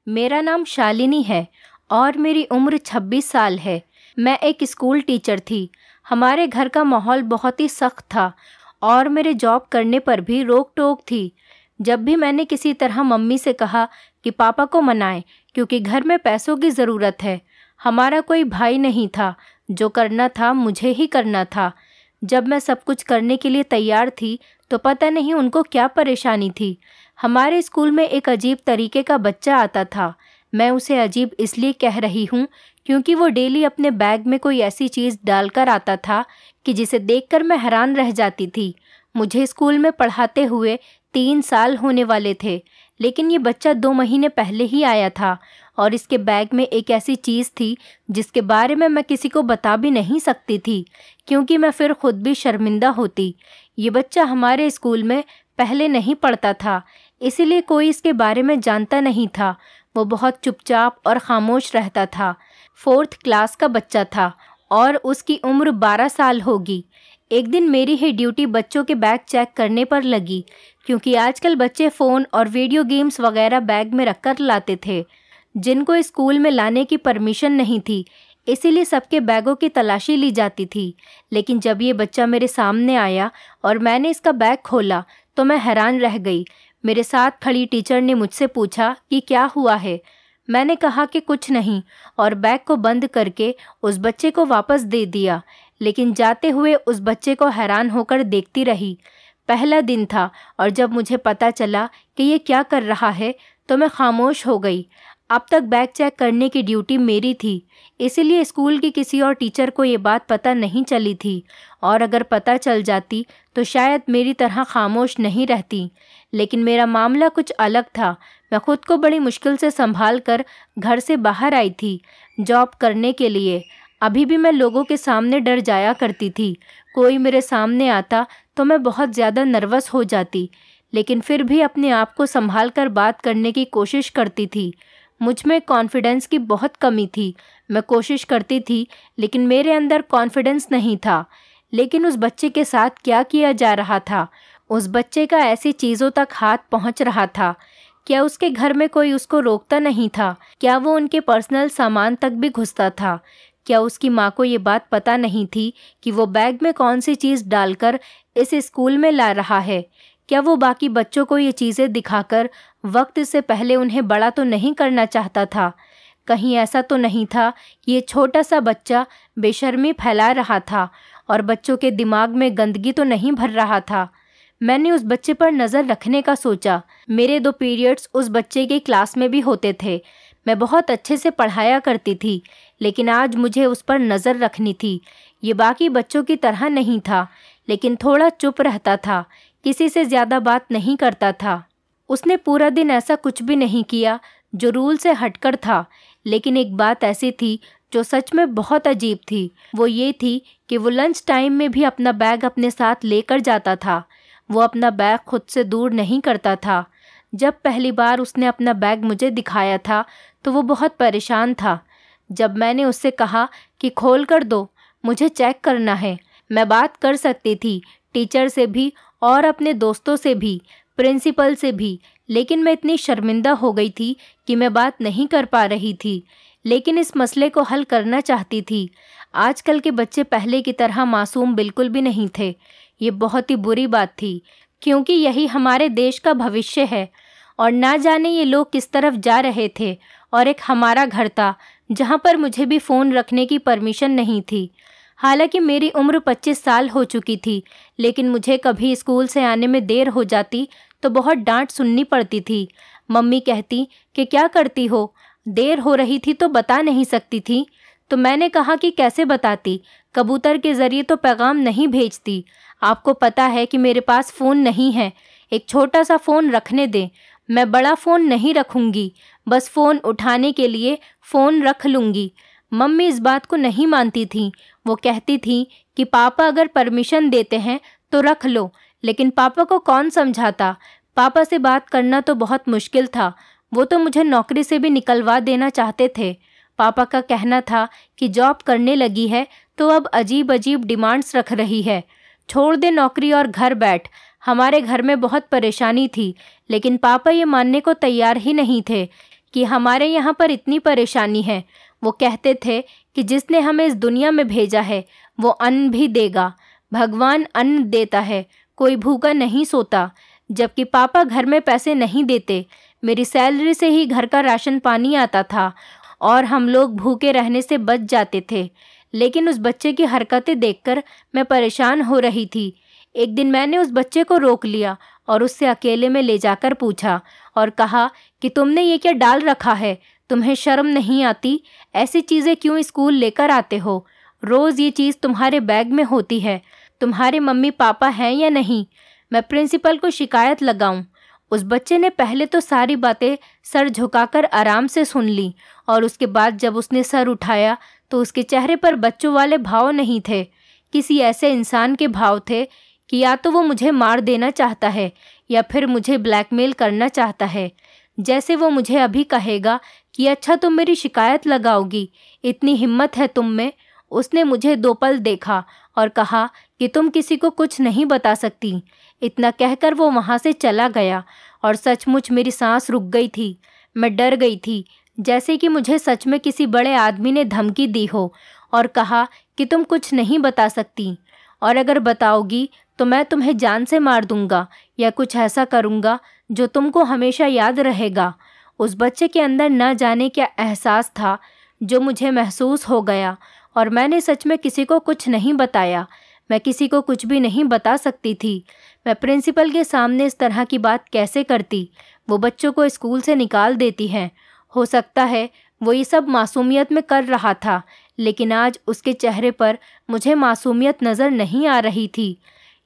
मेरा नाम शालिनी है और मेरी उम्र 26 साल है। मैं एक स्कूल टीचर थी। हमारे घर का माहौल बहुत ही सख्त था और मेरे जॉब करने पर भी रोक टोक थी। जब भी मैंने किसी तरह मम्मी से कहा कि पापा को मनाएं क्योंकि घर में पैसों की ज़रूरत है। हमारा कोई भाई नहीं था, जो करना था मुझे ही करना था। जब मैं सब कुछ करने के लिए तैयार थी तो पता नहीं उनको क्या परेशानी थी। हमारे स्कूल में एक अजीब तरीके का बच्चा आता था। मैं उसे अजीब इसलिए कह रही हूँ क्योंकि वो डेली अपने बैग में कोई ऐसी चीज़ डालकर आता था कि जिसे देखकर मैं हैरान रह जाती थी। मुझे स्कूल में पढ़ाते हुए 3 साल होने वाले थे, लेकिन ये बच्चा 2 महीने पहले ही आया था और इसके बैग में एक ऐसी चीज़ थी जिसके बारे में मैं किसी को बता भी नहीं सकती थी क्योंकि मैं फिर खुद भी शर्मिंदा होती। ये बच्चा हमारे स्कूल में पहले नहीं पढ़ता था, इसीलिए कोई इसके बारे में जानता नहीं था। वो बहुत चुपचाप और खामोश रहता था। 4th क्लास का बच्चा था और उसकी उम्र 12 साल होगी। एक दिन मेरी ही ड्यूटी बच्चों के बैग चेक करने पर लगी क्योंकि आजकल बच्चे फ़ोन और वीडियो गेम्स वगैरह बैग में रखकर लाते थे, जिनको स्कूल में लाने की परमिशन नहीं थी। इसीलिए सबके बैगों की तलाशी ली जाती थी। लेकिन जब ये बच्चा मेरे सामने आया और मैंने इसका बैग खोला तो मैं हैरान रह गई। मेरे साथ खड़ी टीचर ने मुझसे पूछा कि क्या हुआ है। मैंने कहा कि कुछ नहीं और बैग को बंद करके उस बच्चे को वापस दे दिया, लेकिन जाते हुए उस बच्चे को हैरान होकर देखती रही। पहला दिन था और जब मुझे पता चला कि ये क्या कर रहा है तो मैं खामोश हो गई। अब तक बैग चेक करने की ड्यूटी मेरी थी, इसीलिए स्कूल की किसी और टीचर को ये बात पता नहीं चली थी और अगर पता चल जाती तो शायद मेरी तरह खामोश नहीं रहती। लेकिन मेरा मामला कुछ अलग था। मैं खुद को बड़ी मुश्किल से संभाल कर घर से बाहर आई थी जॉब करने के लिए। अभी भी मैं लोगों के सामने डर जाया करती थी। कोई मेरे सामने आता तो मैं बहुत ज़्यादा नर्वस हो जाती, लेकिन फिर भी अपने आप को संभाल कर बात करने की कोशिश करती थी। मुझ में कॉन्फिडेंस की बहुत कमी थी। मैं कोशिश करती थी लेकिन मेरे अंदर कॉन्फिडेंस नहीं था। लेकिन उस बच्चे के साथ क्या किया जा रहा था? उस बच्चे का ऐसी चीज़ों तक हाथ पहुंच रहा था। क्या उसके घर में कोई उसको रोकता नहीं था? क्या वो उनके पर्सनल सामान तक भी घुसता था? क्या उसकी माँ को ये बात पता नहीं थी कि वो बैग में कौन सी चीज़ डालकर इस स्कूल में ला रहा है? क्या वो बाकी बच्चों को ये चीज़ें दिखाकर वक्त से पहले उन्हें बड़ा तो नहीं करना चाहता था? कहीं ऐसा तो नहीं था कि ये छोटा सा बच्चा बेशर्मी फैला रहा था और बच्चों के दिमाग में गंदगी तो नहीं भर रहा था? मैंने उस बच्चे पर नज़र रखने का सोचा। मेरे 2 पीरियड्स उस बच्चे के क्लास में भी होते थे। मैं बहुत अच्छे से पढ़ाया करती थी, लेकिन आज मुझे उस पर नज़र रखनी थी। ये बाकी बच्चों की तरह नहीं था, लेकिन थोड़ा चुप रहता था, किसी से ज़्यादा बात नहीं करता था। उसने पूरा दिन ऐसा कुछ भी नहीं किया जो रूल से हटकर था, लेकिन एक बात ऐसी थी जो सच में बहुत अजीब थी। वो ये थी कि वो लंच टाइम में भी अपना बैग अपने साथ लेकर जाता था। वो अपना बैग खुद से दूर नहीं करता था। जब पहली बार उसने अपना बैग मुझे दिखाया था तो वो बहुत परेशान था। जब मैंने उससे कहा कि खोल कर दो, मुझे चेक करना है। मैं बात कर सकती थी, टीचर से भी और अपने दोस्तों से भी, प्रिंसिपल से भी, लेकिन मैं इतनी शर्मिंदा हो गई थी कि मैं बात नहीं कर पा रही थी। लेकिन इस मसले को हल करना चाहती थी। आजकल के बच्चे पहले की तरह मासूम बिल्कुल भी नहीं थे। ये बहुत ही बुरी बात थी क्योंकि यही हमारे देश का भविष्य है और ना जाने ये लोग किस तरफ जा रहे थे। और एक हमारा घर था जहाँ पर मुझे भी फ़ोन रखने की परमिशन नहीं थी। हालांकि मेरी उम्र 25 साल हो चुकी थी, लेकिन मुझे कभी स्कूल से आने में देर हो जाती तो बहुत डांट सुननी पड़ती थी। मम्मी कहती कि क्या करती हो, देर हो रही थी तो बता नहीं सकती थी? तो मैंने कहा कि कैसे बताती, कबूतर के ज़रिए तो पैगाम नहीं भेजती। आपको पता है कि मेरे पास फ़ोन नहीं है, एक छोटा सा फ़ोन रखने दें। मैं बड़ा फ़ोन नहीं रखूँगी, बस फ़ोन उठाने के लिए फ़ोन रख लूँगी। मम्मी इस बात को नहीं मानती थी। वो कहती थी कि पापा अगर परमिशन देते हैं तो रख लो, लेकिन पापा को कौन समझाता? पापा से बात करना तो बहुत मुश्किल था। वो तो मुझे नौकरी से भी निकलवा देना चाहते थे। पापा का कहना था कि जॉब करने लगी है तो अब अजीब अजीब डिमांड्स रख रही है, छोड़ दे नौकरी और घर बैठ। हमारे घर में बहुत परेशानी थी, लेकिन पापा ये मानने को तैयार ही नहीं थे कि हमारे यहाँ पर इतनी परेशानी है। वो कहते थे कि जिसने हमें इस दुनिया में भेजा है वो अन्न भी देगा। भगवान अन्न देता है, कोई भूखा नहीं सोता। जबकि पापा घर में पैसे नहीं देते, मेरी सैलरी से ही घर का राशन पानी आता था और हम लोग भूखे रहने से बच जाते थे। लेकिन उस बच्चे की हरकतें देखकर मैं परेशान हो रही थी। एक दिन मैंने उस बच्चे को रोक लिया और उससे अकेले में ले जाकर पूछा और कहा कि तुमने ये क्या डाल रखा है? तुम्हें शर्म नहीं आती? ऐसी चीज़ें क्यों स्कूल लेकर आते हो? रोज़ ये चीज़ तुम्हारे बैग में होती है। तुम्हारे मम्मी पापा हैं या नहीं? मैं प्रिंसिपल को शिकायत लगाऊं? उस बच्चे ने पहले तो सारी बातें सर झुकाकर आराम से सुन ली और उसके बाद जब उसने सर उठाया तो उसके चेहरे पर बच्चों वाले भाव नहीं थे, किसी ऐसे इंसान के भाव थे कि या तो वो मुझे मार देना चाहता है या फिर मुझे ब्लैकमेल करना चाहता है। जैसे वो मुझे अभी कहेगा कि अच्छा तुम मेरी शिकायत लगाओगी, इतनी हिम्मत है तुम में। उसने मुझे 2 पल देखा और कहा कि तुम किसी को कुछ नहीं बता सकती। इतना कहकर वो वहाँ से चला गया और सचमुच मेरी सांस रुक गई थी। मैं डर गई थी, जैसे कि मुझे सच में किसी बड़े आदमी ने धमकी दी हो और कहा कि तुम कुछ नहीं बता सकती और अगर बताओगी तो मैं तुम्हें जान से मार दूंगा या कुछ ऐसा करूंगा जो तुमको हमेशा याद रहेगा। उस बच्चे के अंदर न जाने क्या एहसास था जो मुझे महसूस हो गया और मैंने सच में किसी को कुछ नहीं बताया। मैं किसी को कुछ भी नहीं बता सकती थी। मैं प्रिंसिपल के सामने इस तरह की बात कैसे करती? वो बच्चों को स्कूल से निकाल देती हैं। हो सकता है वो ये सब मासूमियत में कर रहा था, लेकिन आज उसके चेहरे पर मुझे मासूमियत नज़र नहीं आ रही थी।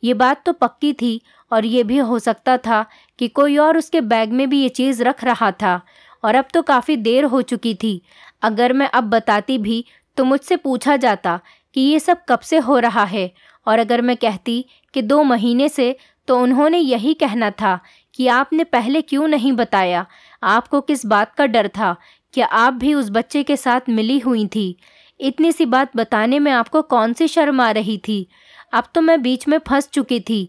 ये बात तो पक्की थी और ये भी हो सकता था कि कोई और उसके बैग में भी ये चीज़ रख रहा था और अब तो काफ़ी देर हो चुकी थी। अगर मैं अब बताती भी तो मुझसे पूछा जाता कि ये सब कब से हो रहा है और अगर मैं कहती कि 2 महीने से, तो उन्होंने यही कहना था कि आपने पहले क्यों नहीं बताया? आपको किस बात का डर था? क्या आप भी उस बच्चे के साथ मिली हुई थी? इतनी सी बात बताने में आपको कौन सी शर्म आ रही थी? अब तो मैं बीच में फंस चुकी थी।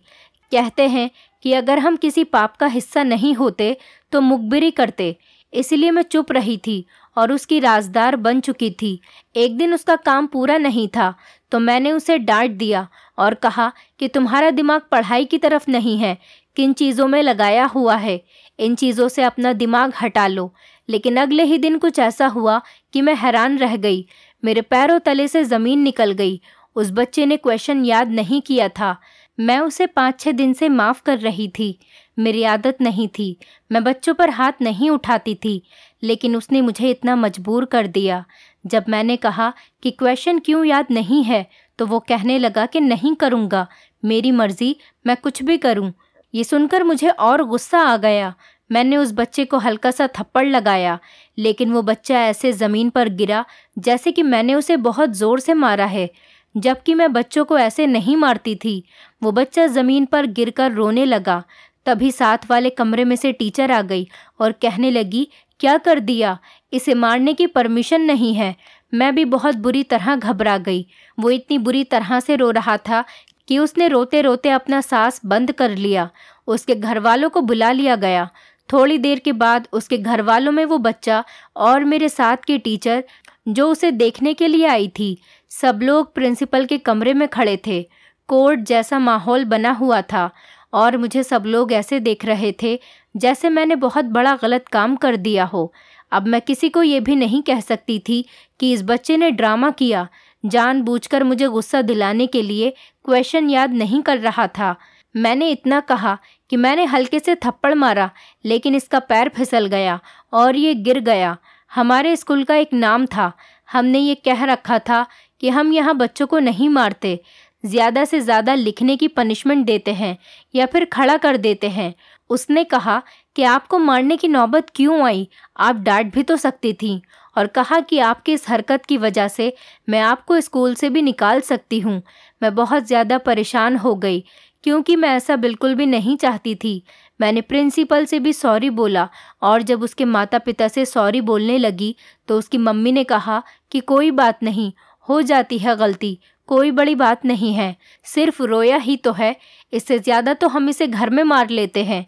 कहते हैं कि अगर हम किसी पाप का हिस्सा नहीं होते तो मुखबिरी करते, इसलिए मैं चुप रही थी और उसकी राजदार बन चुकी थी। एक दिन उसका काम पूरा नहीं था तो मैंने उसे डांट दिया और कहा कि तुम्हारा दिमाग पढ़ाई की तरफ नहीं है, किन चीज़ों में लगाया हुआ है, इन चीज़ों से अपना दिमाग हटा लो। लेकिन अगले ही दिन कुछ ऐसा हुआ कि मैं हैरान रह गई। मेरे पैरों तले से ज़मीन निकल गई। उस बच्चे ने क्वेश्चन याद नहीं किया था। मैं उसे 5-6 दिन से माफ़ कर रही थी। मेरी आदत नहीं थी, मैं बच्चों पर हाथ नहीं उठाती थी, लेकिन उसने मुझे इतना मजबूर कर दिया। जब मैंने कहा कि क्वेश्चन क्यों याद नहीं है तो वो कहने लगा कि नहीं करूँगा, मेरी मर्ज़ी, मैं कुछ भी करूँ। ये सुनकर मुझे और गुस्सा आ गया। मैंने उस बच्चे को हल्का सा थप्पड़ लगाया, लेकिन वो बच्चा ऐसे ज़मीन पर गिरा जैसे कि मैंने उसे बहुत ज़ोर से मारा है, जबकि मैं बच्चों को ऐसे नहीं मारती थी। वो बच्चा ज़मीन पर गिरकर रोने लगा। तभी साथ वाले कमरे में से टीचर आ गई और कहने लगी, क्या कर दिया? इसे मारने की परमिशन नहीं है। मैं भी बहुत बुरी तरह घबरा गई। वो इतनी बुरी तरह से रो रहा था कि उसने रोते रोते अपना सांस बंद कर लिया। उसके घर वालों को बुला लिया गया। थोड़ी देर के बाद उसके घर वालों में वो बच्चा और मेरे साथ की टीचर जो उसे देखने के लिए आई थी, सब लोग प्रिंसिपल के कमरे में खड़े थे। कोर्ट जैसा माहौल बना हुआ था और मुझे सब लोग ऐसे देख रहे थे जैसे मैंने बहुत बड़ा गलत काम कर दिया हो। अब मैं किसी को ये भी नहीं कह सकती थी कि इस बच्चे ने ड्रामा किया, जानबूझकर मुझे गुस्सा दिलाने के लिए क्वेश्चन याद नहीं कर रहा था। मैंने इतना कहा कि मैंने हल्के से थप्पड़ मारा, लेकिन इसका पैर फिसल गया और ये गिर गया। हमारे स्कूल का एक नाम था, हमने ये कह रखा था कि हम यहाँ बच्चों को नहीं मारते, ज़्यादा से ज़्यादा लिखने की पनिशमेंट देते हैं या फिर खड़ा कर देते हैं। उसने कहा कि आपको मारने की नौबत क्यों आई, आप डांट भी तो सकती थीं, और कहा कि आपकी इस हरकत की वजह से मैं आपको स्कूल से भी निकाल सकती हूँ। मैं बहुत ज़्यादा परेशान हो गई क्योंकि मैं ऐसा बिल्कुल भी नहीं चाहती थी। मैंने प्रिंसिपल से भी सॉरी बोला और जब उसके माता पिता से सॉरी बोलने लगी तो उसकी मम्मी ने कहा कि कोई बात नहीं, हो जाती है गलती, कोई बड़ी बात नहीं है, सिर्फ रोया ही तो है, इससे ज़्यादा तो हम इसे घर में मार लेते हैं।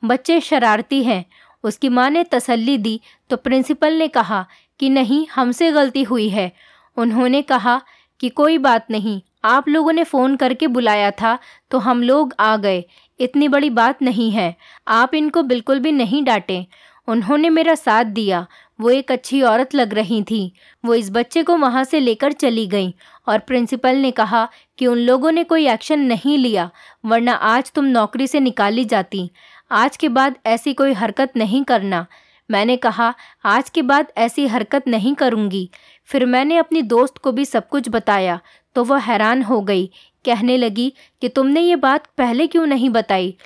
बच्चे शरारती हैं। उसकी माँ ने तसल्ली दी तो प्रिंसिपल ने कहा कि नहीं, हमसे गलती हुई है। उन्होंने कहा कि कोई बात नहीं, आप लोगों ने फ़ोन करके बुलाया था तो हम लोग आ गए, इतनी बड़ी बात नहीं है, आप इनको बिल्कुल भी नहीं डांटें। उन्होंने मेरा साथ दिया। वो एक अच्छी औरत लग रही थी। वो इस बच्चे को वहाँ से लेकर चली गई और प्रिंसिपल ने कहा कि उन लोगों ने कोई एक्शन नहीं लिया, वरना आज तुम नौकरी से निकाली जाती। आज के बाद ऐसी कोई हरकत नहीं करना। मैंने कहा आज के बाद ऐसी हरकत नहीं करूँगी। फिर मैंने अपनी दोस्त को भी सब कुछ बताया तो वह हैरान हो गई। कहने लगी कि तुमने ये बात पहले क्यों नहीं बताई।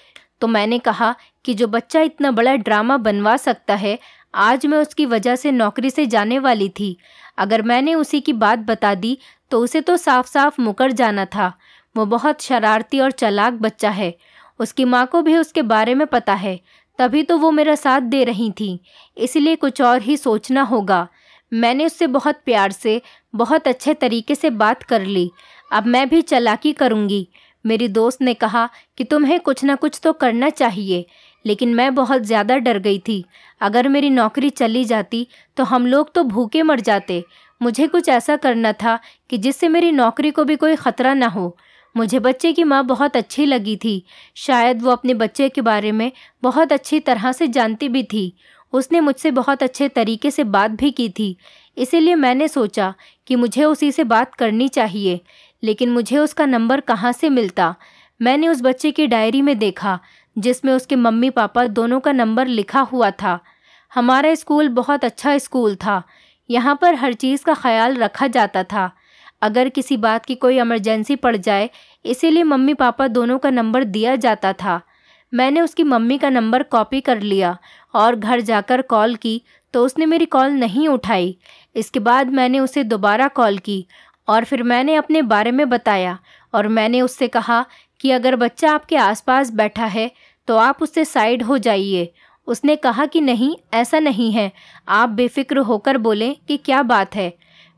तो मैंने कहा कि जो बच्चा इतना बड़ा ड्रामा बनवा सकता है, आज मैं उसकी वजह से नौकरी से जाने वाली थी। अगर मैंने उसी की बात बता दी तो उसे तो साफ साफ मुकर जाना था। वो बहुत शरारती और चालाक बच्चा है। उसकी माँ को भी उसके बारे में पता है, तभी तो वो मेरा साथ दे रही थी। इसलिए कुछ और ही सोचना होगा। मैंने उससे बहुत प्यार से, बहुत अच्छे तरीके से बात कर ली। अब मैं भी चालाकी करूँगी। मेरी दोस्त ने कहा कि तुम्हें कुछ ना कुछ तो करना चाहिए, लेकिन मैं बहुत ज़्यादा डर गई थी। अगर मेरी नौकरी चली जाती तो हम लोग तो भूखे मर जाते। मुझे कुछ ऐसा करना था कि जिससे मेरी नौकरी को भी कोई ख़तरा ना हो। मुझे बच्चे की माँ बहुत अच्छी लगी थी। शायद वो अपने बच्चे के बारे में बहुत अच्छी तरह से जानती भी थी। उसने मुझसे बहुत अच्छे तरीके से बात भी की थी। इसीलिए मैंने सोचा कि मुझे उसी से बात करनी चाहिए, लेकिन मुझे उसका नंबर कहाँ से मिलता। मैंने उस बच्चे की डायरी में देखा जिसमें उसके मम्मी पापा दोनों का नंबर लिखा हुआ था। हमारा स्कूल बहुत अच्छा स्कूल था। यहाँ पर हर चीज़ का ख्याल रखा जाता था। अगर किसी बात की कोई इमरजेंसी पड़ जाए, इसीलिए मम्मी पापा दोनों का नंबर दिया जाता था। मैंने उसकी मम्मी का नंबर कॉपी कर लिया और घर जाकर कॉल की तो उसने मेरी कॉल नहीं उठाई। इसके बाद मैंने उसे दोबारा कॉल की और फिर मैंने अपने बारे में बताया और मैंने उससे कहा कि अगर बच्चा आपके आसपास बैठा है तो आप उससे साइड हो जाइए। उसने कहा कि नहीं, ऐसा नहीं है, आप बेफिक्र होकर बोलें कि क्या बात है।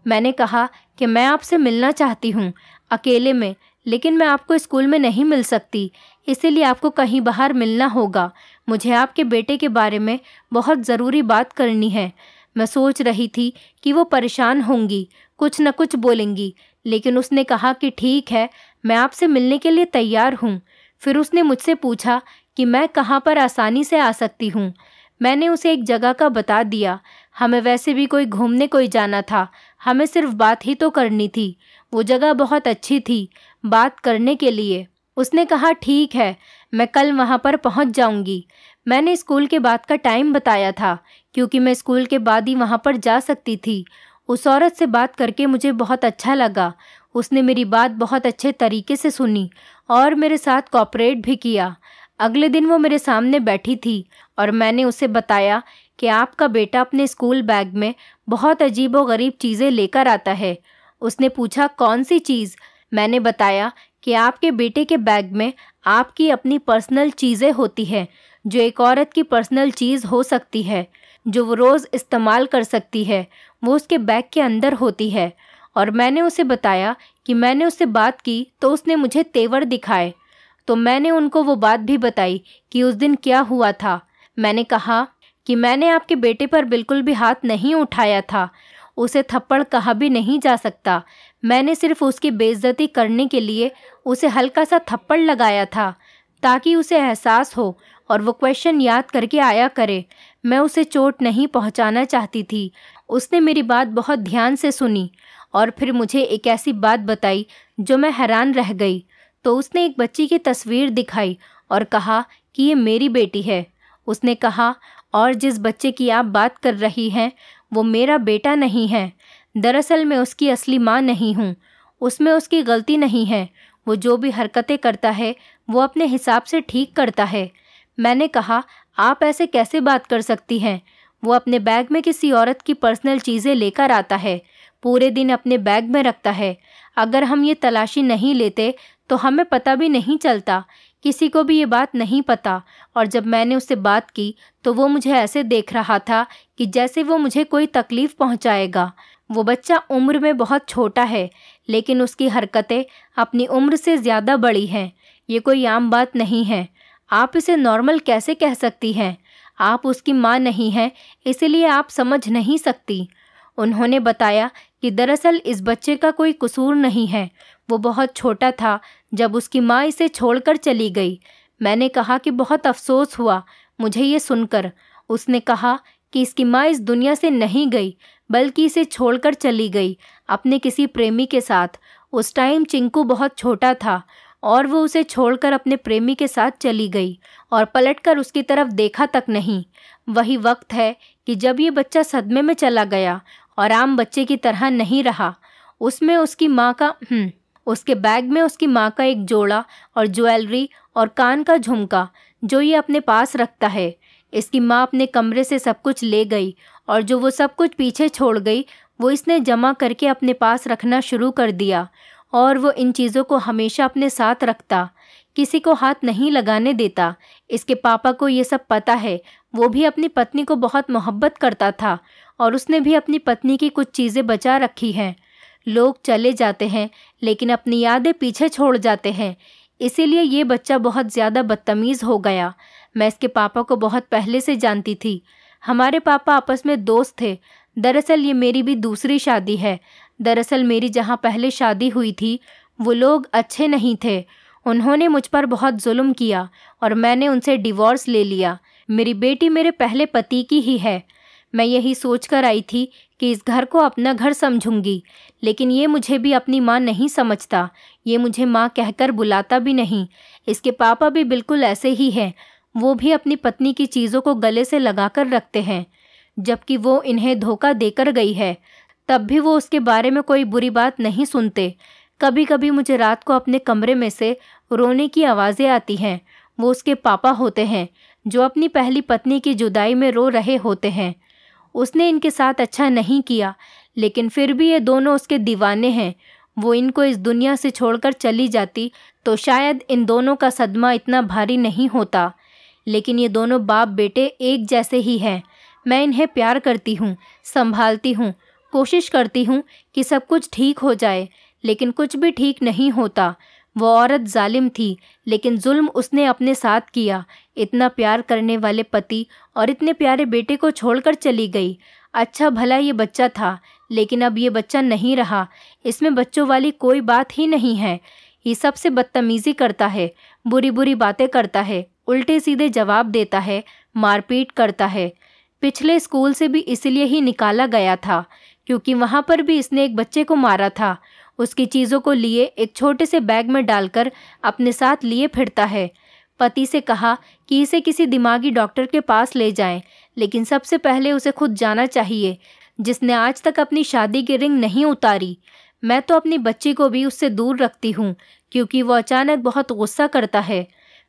मैंने कहा कि मैं आपसे मिलना चाहती हूँ अकेले में, लेकिन मैं आपको स्कूल में नहीं मिल सकती, इसीलिए आपको कहीं बाहर मिलना होगा। मुझे आपके बेटे के बारे में बहुत ज़रूरी बात करनी है। मैं सोच रही थी कि वो परेशान होंगी, कुछ न कुछ बोलेंगी, लेकिन उसने कहा कि ठीक है, मैं आपसे मिलने के लिए तैयार हूँ। फिर उसने मुझसे पूछा कि मैं कहाँ पर आसानी से आ सकती हूँ। मैंने उसे एक जगह का बता दिया। हमें वैसे भी कोई घूमने कोई जाना था, हमें सिर्फ बात ही तो करनी थी। वो जगह बहुत अच्छी थी बात करने के लिए। उसने कहा ठीक है, मैं कल वहाँ पर पहुँच जाऊँगी। मैंने स्कूल के बाद का टाइम बताया था, क्योंकि मैं स्कूल के बाद ही वहाँ पर जा सकती थी। उस औरत से बात करके मुझे बहुत अच्छा लगा। उसने मेरी बात बहुत अच्छे तरीके से सुनी और मेरे साथ कोऑपरेट भी किया। अगले दिन वो मेरे सामने बैठी थी और मैंने उसे बताया कि आपका बेटा अपने स्कूल बैग में बहुत अजीबोगरीब चीज़ें लेकर आता है। उसने पूछा कौन सी चीज़। मैंने बताया कि आपके बेटे के बैग में आपकी अपनी पर्सनल चीज़ें होती हैं, जो एक औरत की पर्सनल चीज़ हो सकती है, जो वो रोज़ इस्तेमाल कर सकती है, वो उसके बैग के अंदर होती है। और मैंने उसे बताया कि मैंने उससे बात की तो उसने मुझे तेवर दिखाए। तो मैंने उनको वो बात भी बताई कि उस दिन क्या हुआ था। मैंने कहा कि मैंने आपके बेटे पर बिल्कुल भी हाथ नहीं उठाया था, उसे थप्पड़ कहा भी नहीं जा सकता। मैंने सिर्फ उसकी बेइज्जती करने के लिए उसे हल्का सा थप्पड़ लगाया था, ताकि उसे एहसास हो और वो क्वेश्चन याद करके आया करे। मैं उसे चोट नहीं पहुंचाना चाहती थी। उसने मेरी बात बहुत ध्यान से सुनी और फिर मुझे एक ऐसी बात बताई जो मैं हैरान रह गई। तो उसने एक बच्ची की तस्वीर दिखाई और कहा कि ये मेरी बेटी है। उसने कहा और जिस बच्चे की आप बात कर रही हैं वो मेरा बेटा नहीं है। दरअसल मैं उसकी असली माँ नहीं हूँ। उसमें उसकी गलती नहीं है। वो जो भी हरकतें करता है वो अपने हिसाब से ठीक करता है। मैंने कहा आप ऐसे कैसे बात कर सकती हैं? वो अपने बैग में किसी औरत की पर्सनल चीज़ें लेकर आता है, पूरे दिन अपने बैग में रखता है। अगर हम ये तलाशी नहीं लेते तो हमें पता भी नहीं चलता, किसी को भी ये बात नहीं पता। और जब मैंने उससे बात की तो वो मुझे ऐसे देख रहा था कि जैसे वो मुझे कोई तकलीफ़ पहुंचाएगा। वो बच्चा उम्र में बहुत छोटा है, लेकिन उसकी हरकतें अपनी उम्र से ज़्यादा बड़ी हैं। ये कोई आम बात नहीं है। आप इसे नॉर्मल कैसे कह सकती हैं? आप उसकी माँ नहीं हैं, इसलिए आप समझ नहीं सकती। उन्होंने बताया कि दरअसल इस बच्चे का कोई कसूर नहीं है, वो बहुत छोटा था जब उसकी माँ इसे छोड़कर चली गई। मैंने कहा कि बहुत अफसोस हुआ मुझे ये सुनकर। उसने कहा कि इसकी माँ इस दुनिया से नहीं गई, बल्कि इसे छोड़कर चली गई अपने किसी प्रेमी के साथ। उस टाइम चिंकू बहुत छोटा था और वो उसे छोड़कर अपने प्रेमी के साथ चली गई और पलटकर उसकी तरफ देखा तक नहीं। वही वक्त है कि जब ये बच्चा सदमे में चला गया और आम बच्चे की तरह नहीं रहा। उसके बैग में उसकी माँ का एक जोड़ा और ज्वेलरी और कान का झुमका जो ये अपने पास रखता है। इसकी माँ अपने कमरे से सब कुछ ले गई और जो वो सब कुछ पीछे छोड़ गई वो इसने जमा करके अपने पास रखना शुरू कर दिया और वो इन चीज़ों को हमेशा अपने साथ रखता, किसी को हाथ नहीं लगाने देता। इसके पापा को ये सब पता है। वो भी अपनी पत्नी को बहुत मोहब्बत करता था और उसने भी अपनी पत्नी की कुछ चीज़ें बचा रखी हैं। लोग चले जाते हैं लेकिन अपनी यादें पीछे छोड़ जाते हैं, इसीलिए ये बच्चा बहुत ज़्यादा बदतमीज़ हो गया। मैं इसके पापा को बहुत पहले से जानती थी। हमारे पापा आपस में दोस्त थे। दरअसल ये मेरी भी दूसरी शादी है। दरअसल मेरी जहाँ पहले शादी हुई थी वो लोग अच्छे नहीं थे। उन्होंने मुझ पर बहुत जुल्म किया और मैंने उनसे डिवोर्स ले लिया। मेरी बेटी मेरे पहले पति की ही है। मैं यही सोच कर आई थी कि इस घर को अपना घर समझूंगी, लेकिन ये मुझे भी अपनी माँ नहीं समझता। ये मुझे माँ कहकर बुलाता भी नहीं। इसके पापा भी बिल्कुल ऐसे ही हैं। वो भी अपनी पत्नी की चीज़ों को गले से लगाकर रखते हैं, जबकि वो इन्हें धोखा देकर गई है। तब भी वो उसके बारे में कोई बुरी बात नहीं सुनते। कभी कभी मुझे रात को अपने कमरे में से रोने की आवाज़ें आती हैं। वो उसके पापा होते हैं जो अपनी पहली पत्नी की जुदाई में रो रहे होते हैं। उसने इनके साथ अच्छा नहीं किया, लेकिन फिर भी ये दोनों उसके दीवाने हैं। वो इनको इस दुनिया से छोड़कर चली जाती तो शायद इन दोनों का सदमा इतना भारी नहीं होता। लेकिन ये दोनों बाप बेटे एक जैसे ही हैं। मैं इन्हें प्यार करती हूँ, संभालती हूँ, कोशिश करती हूँ कि सब कुछ ठीक हो जाए, लेकिन कुछ भी ठीक नहीं होता। वो औरत जालिम थी, लेकिन जुल्म उसने अपने साथ किया। इतना प्यार करने वाले पति और इतने प्यारे बेटे को छोड़कर चली गई। अच्छा भला ये बच्चा था, लेकिन अब ये बच्चा नहीं रहा। इसमें बच्चों वाली कोई बात ही नहीं है। ये सबसे बदतमीज़ी करता है, बुरी बुरी बातें करता है, उल्टे सीधे जवाब देता है, मारपीट करता है। पिछले स्कूल से भी इसलिए ही निकाला गया था क्योंकि वहाँ पर भी इसने एक बच्चे को मारा था। उसकी चीज़ों को लिए एक छोटे से बैग में डालकर अपने साथ लिए फिरता है। पति से कहा कि इसे किसी दिमागी डॉक्टर के पास ले जाएं, लेकिन सबसे पहले उसे खुद जाना चाहिए, जिसने आज तक अपनी शादी की रिंग नहीं उतारी। मैं तो अपनी बच्ची को भी उससे दूर रखती हूँ क्योंकि वो अचानक बहुत गुस्सा करता है।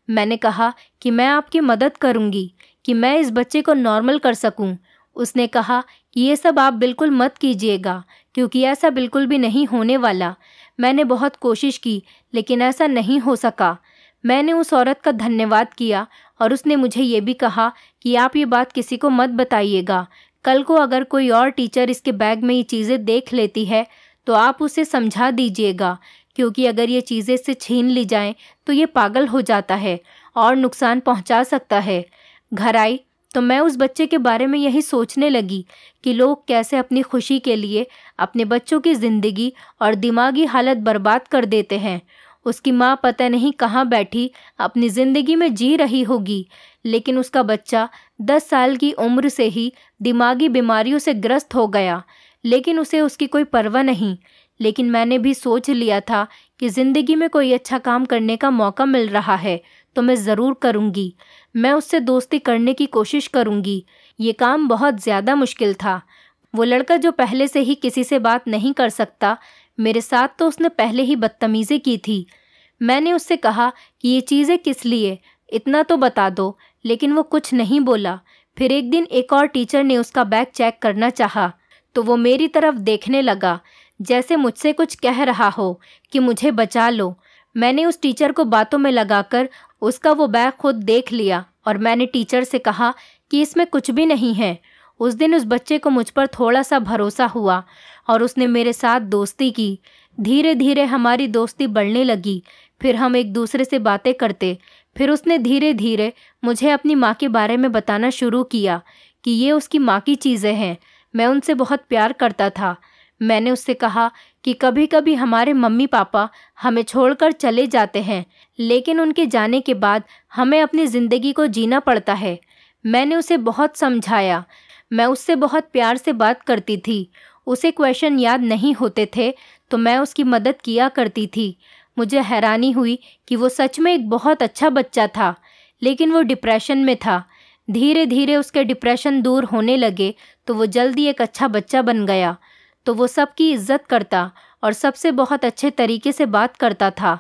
मैंने कहा कि मैं आपकी मदद करूँगी कि मैं इस बच्चे को नॉर्मल कर सकूँ। उसने कहा कि ये सब आप बिल्कुल मत कीजिएगा क्योंकि ऐसा बिल्कुल भी नहीं होने वाला। मैंने बहुत कोशिश की लेकिन ऐसा नहीं हो सका। मैंने उस औरत का धन्यवाद किया और उसने मुझे ये भी कहा कि आप ये बात किसी को मत बताइएगा। कल को अगर कोई और टीचर इसके बैग में ये चीज़ें देख लेती है तो आप उसे समझा दीजिएगा, क्योंकि अगर ये चीज़ें इससे छीन ली जाएं तो ये पागल हो जाता है और नुकसान पहुंचा सकता है। घर आई तो मैं उस बच्चे के बारे में यही सोचने लगी कि लोग कैसे अपनी खुशी के लिए अपने बच्चों की ज़िंदगी और दिमागी हालत बर्बाद कर देते हैं। उसकी माँ पता नहीं कहाँ बैठी अपनी ज़िंदगी में जी रही होगी, लेकिन उसका बच्चा 10 साल की उम्र से ही दिमागी बीमारियों से ग्रस्त हो गया, लेकिन उसे उसकी कोई परवाह नहीं। लेकिन मैंने भी सोच लिया था कि ज़िंदगी में कोई अच्छा काम करने का मौका मिल रहा है तो मैं ज़रूर करूँगी। मैं उससे दोस्ती करने की कोशिश करूँगी। ये काम बहुत ज़्यादा मुश्किल था। वो लड़का जो पहले से ही किसी से बात नहीं कर सकता, मेरे साथ तो उसने पहले ही बदतमीज़ी की थी। मैंने उससे कहा कि ये चीज़ें किस लिए, इतना तो बता दो, लेकिन वो कुछ नहीं बोला। फिर एक दिन एक और टीचर ने उसका बैग चेक करना चाहा तो वो मेरी तरफ देखने लगा जैसे मुझसे कुछ कह रहा हो कि मुझे बचा लो। मैंने उस टीचर को बातों में लगाकर उसका वो बैग खुद देख लिया और मैंने टीचर से कहा कि इसमें कुछ भी नहीं है। उस दिन उस बच्चे को मुझ पर थोड़ा सा भरोसा हुआ और उसने मेरे साथ दोस्ती की। धीरे धीरे हमारी दोस्ती बढ़ने लगी। फिर हम एक दूसरे से बातें करते, फिर उसने धीरे धीरे मुझे अपनी माँ के बारे में बताना शुरू किया कि ये उसकी माँ की चीज़ें हैं। मैं उनसे बहुत प्यार करता था। मैंने उससे कहा कि कभी कभी हमारे मम्मी पापा हमें छोड़कर चले जाते हैं, लेकिन उनके जाने के बाद हमें अपनी ज़िंदगी को जीना पड़ता है। मैंने उसे बहुत समझाया। मैं उससे बहुत प्यार से बात करती थी। उसे क्वेश्चन याद नहीं होते थे तो मैं उसकी मदद किया करती थी। मुझे हैरानी हुई कि वो सच में एक बहुत अच्छा बच्चा था, लेकिन वो डिप्रेशन में था। धीरे धीरे उसके डिप्रेशन दूर होने लगे तो वो जल्दी एक अच्छा बच्चा बन गया। तो वो सबकी इज्जत करता और सबसे बहुत अच्छे तरीके से बात करता था।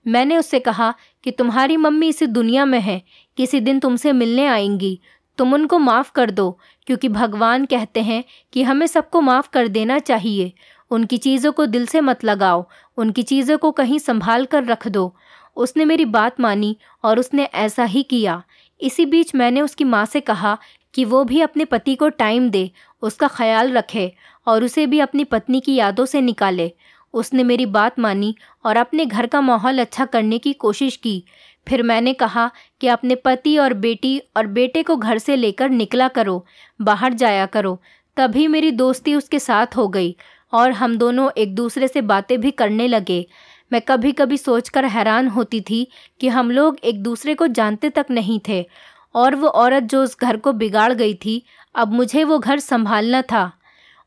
मैंने उससे कहा कि तुम्हारी मम्मी इस दुनिया में है, किसी दिन तुमसे मिलने आएंगी, तुम उनको माफ़ कर दो, क्योंकि भगवान कहते हैं कि हमें सबको माफ़ कर देना चाहिए। उनकी चीज़ों को दिल से मत लगाओ, उनकी चीज़ों को कहीं संभाल कर रख दो। उसने मेरी बात मानी और उसने ऐसा ही किया। इसी बीच मैंने उसकी माँ से कहा कि वो भी अपने पति को टाइम दे, उसका ख्याल रखे और उसे भी अपनी पत्नी की यादों से निकाले। उसने मेरी बात मानी और अपने घर का माहौल अच्छा करने की कोशिश की। फिर मैंने कहा कि अपने पति और बेटी और बेटे को घर से लेकर निकला करो, बाहर जाया करो। तभी मेरी दोस्ती उसके साथ हो गई और हम दोनों एक दूसरे से बातें भी करने लगे। मैं कभी कभी सोचकर हैरान होती थी कि हम लोग एक दूसरे को जानते तक नहीं थे। और वो औरत जो उस घर को बिगाड़ गई थी, अब मुझे वो घर संभालना था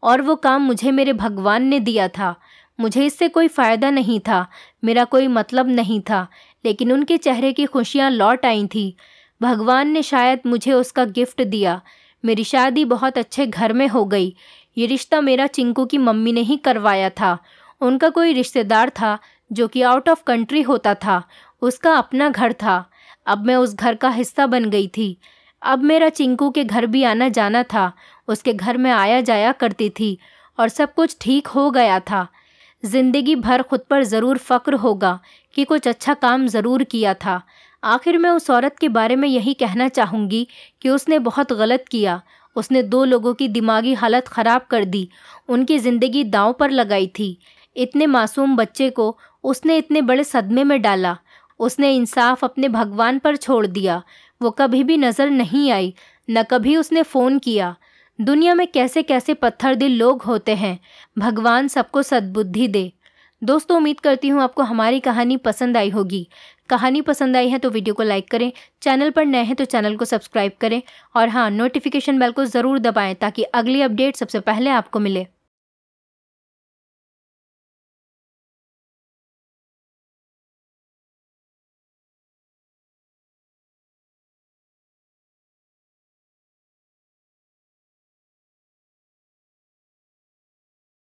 और वो काम मुझे मेरे भगवान ने दिया था। मुझे इससे कोई फ़ायदा नहीं था, मेरा कोई मतलब नहीं था, लेकिन उनके चेहरे की खुशियाँ लौट आई थी। भगवान ने शायद मुझे उसका गिफ्ट दिया। मेरी शादी बहुत अच्छे घर में हो गई। ये रिश्ता मेरा चिंकू की मम्मी ने ही करवाया था। उनका कोई रिश्तेदार था जो कि आउट ऑफ कंट्री होता था, उसका अपना घर था। अब मैं उस घर का हिस्सा बन गई थी। अब मेरा चिंकू के घर भी आना जाना था, उसके घर में आया जाया करती थी और सब कुछ ठीक हो गया था। ज़िंदगी भर खुद पर ज़रूर फ़क्र होगा कि कुछ अच्छा काम ज़रूर किया था। आखिर मैं उस औरत के बारे में यही कहना चाहूँगी कि उसने बहुत गलत किया। उसने 2 लोगों की दिमागी हालत ख़राब कर दी, उनकी ज़िंदगी दांव पर लगाई थी। इतने मासूम बच्चे को उसने इतने बड़े सदमे में डाला। उसने इंसाफ अपने भगवान पर छोड़ दिया। वो कभी भी नज़र नहीं आई, न कभी उसने फ़ोन किया। दुनिया में कैसे कैसे पत्थर दिल लोग होते हैं। भगवान सबको सद्बुद्धि दे। दोस्तों, उम्मीद करती हूँ आपको हमारी कहानी पसंद आई होगी। कहानी पसंद आई है तो वीडियो को लाइक करें, चैनल पर नए हैं तो चैनल को सब्सक्राइब करें और हाँ, नोटिफिकेशन बेल को ज़रूर दबाएं ताकि अगली अपडेट सबसे पहले आपको मिले।